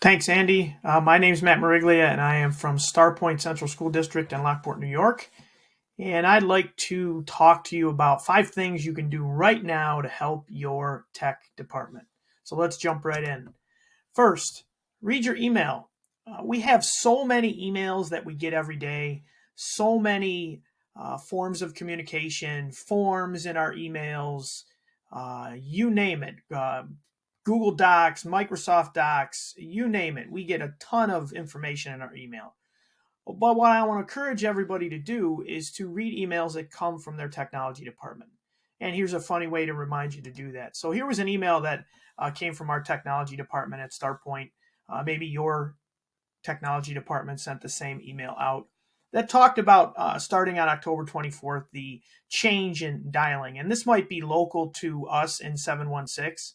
Thanks, Andy. My name is Matt Mariglia, and I am from Star Point Central School District in Lockport, New York. And I'd like to talk to you about 5 things you can do right now to help your tech department. So let's jump right in. First, read your email. We have so many emails that we get every day, so many forms of communication, forms in our emails, you name it. Google Docs, Microsoft Docs, you name it. We get a ton of information in our email. But what I want to encourage everybody to do is to read emails that come from their technology department. And here's a funny way to remind you to do that. So here was an email that came from our technology department at Starpoint. Maybe your technology department sent the same email out that talked about starting on October 24th, the change in dialing. And this might be local to us in 716,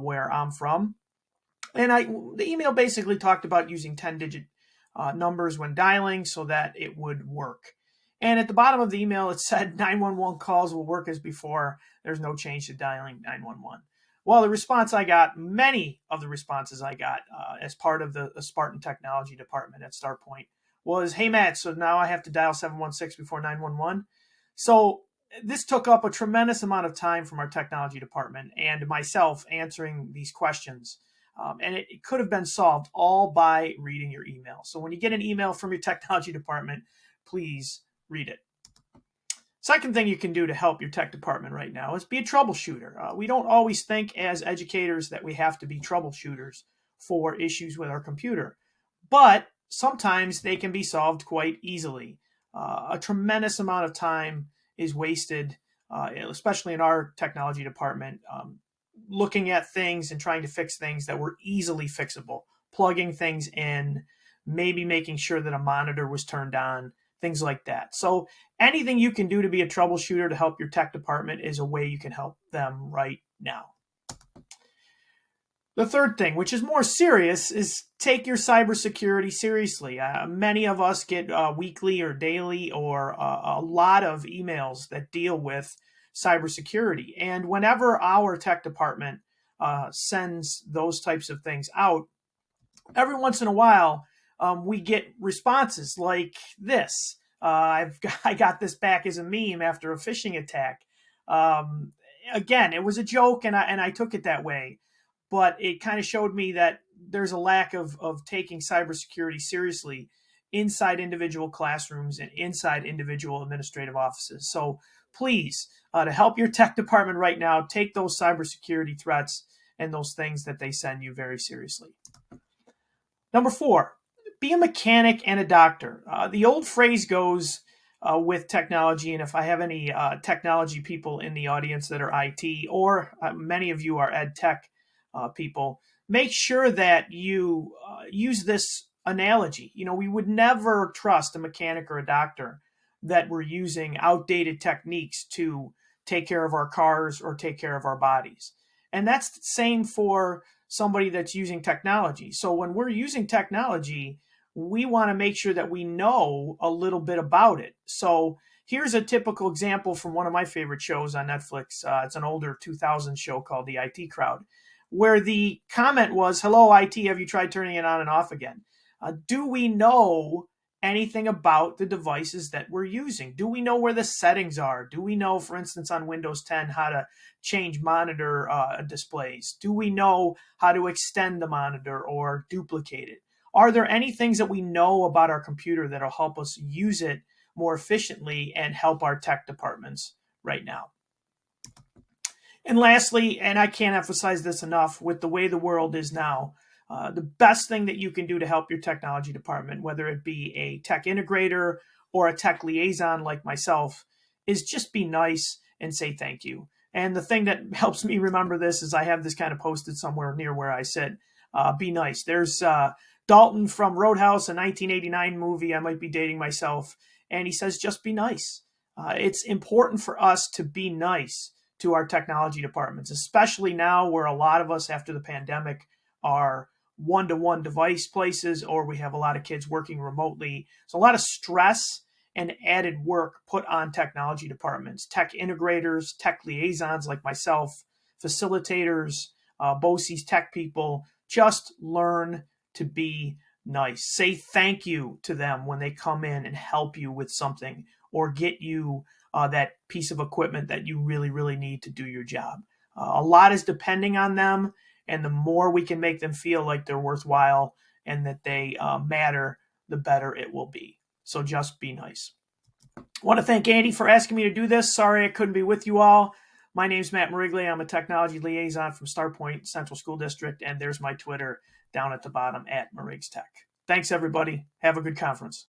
where I'm from. And the email basically talked about using 10-digit numbers when dialing so that it would work. And at the bottom of the email, it said 911 calls will work as before. There's no change to dialing 911. Well, the response I got, many of the responses I got as part of the Spartan Technology Department at Starpoint was, hey, Matt, so now I have to dial 716 before 911. So this took up a tremendous amount of time from our technology department and myself answering these questions. And it could have been solved all by reading your email. So when you get an email from your technology department, please read it. Second thing you can do to help your tech department right now is be a troubleshooter. We don't always think as educators that we have to be troubleshooters for issues with our computer, but sometimes they can be solved quite easily. A tremendous amount of time is wasted, especially in our technology department, looking at things and trying to fix things that were easily fixable, plugging things in, maybe making sure that a monitor was turned on, things like that. So anything you can do to be a troubleshooter to help your tech department is a way you can help them right now. The third thing, which is more serious, is take your cybersecurity seriously. Many of us get weekly or daily or a lot of emails that deal with cybersecurity. And whenever our tech department sends those types of things out, every once in a while, we get responses like this. I got this back as a meme after a phishing attack. Again, it was a joke, and I took it that way. But it kind of showed me that there's a lack of taking cybersecurity seriously inside individual classrooms and inside individual administrative offices. So please, to help your tech department right now, take those cybersecurity threats and those things that they send you very seriously. Number 4, be a mechanic and a doctor. The old phrase goes with technology, and if I have any technology people in the audience that are IT, or many of you are ed tech people, make sure that you use this analogy. You know, we would never trust a mechanic or a doctor that we're using outdated techniques to take care of our cars or take care of our bodies. And that's the same for somebody that's using technology. So when we're using technology, we want to make sure that we know a little bit about it. So here's a typical example from one of my favorite shows on Netflix. It's an older 2000 show called The IT Crowd, where the comment was, hello, IT, have you tried turning it on and off again? Do we know anything about the devices that we're using? Do we know where the settings are? Do we know, for instance, on Windows 10, how to change monitor displays? Do we know how to extend the monitor or duplicate it? Are there any things that we know about our computer that will help us use it more efficiently and help our tech departments right now? And lastly, and I can't emphasize this enough, with the way the world is now, the best thing that you can do to help your technology department, whether it be a tech integrator or a tech liaison like myself, is just be nice and say thank you. And the thing that helps me remember this is I have this kind of posted somewhere near where I sit. Be nice. There's Dalton from Roadhouse, a 1989 movie. I might be dating myself. And he says, just be nice. It's important for us to be nice to our technology departments, especially now where a lot of us after the pandemic are one-to-one device places, or we have a lot of kids working remotely. So a lot of stress and added work put on technology departments, tech integrators, tech liaisons like myself, facilitators, BOCES tech people. Just learn to be nice. Say thank you to them when they come in and help you with something or get you that piece of equipment that you really, really need to do your job. A lot is depending on them, and the more we can make them feel like they're worthwhile and that they matter, the better it will be. So just be nice. I want to thank Andy for asking me to do this. Sorry I couldn't be with you all. My name's Matt Mariglia. I'm a technology liaison from Starpoint Central School District, and there's my Twitter down at the bottom at MarigsTech. Thanks, everybody. Have a good conference.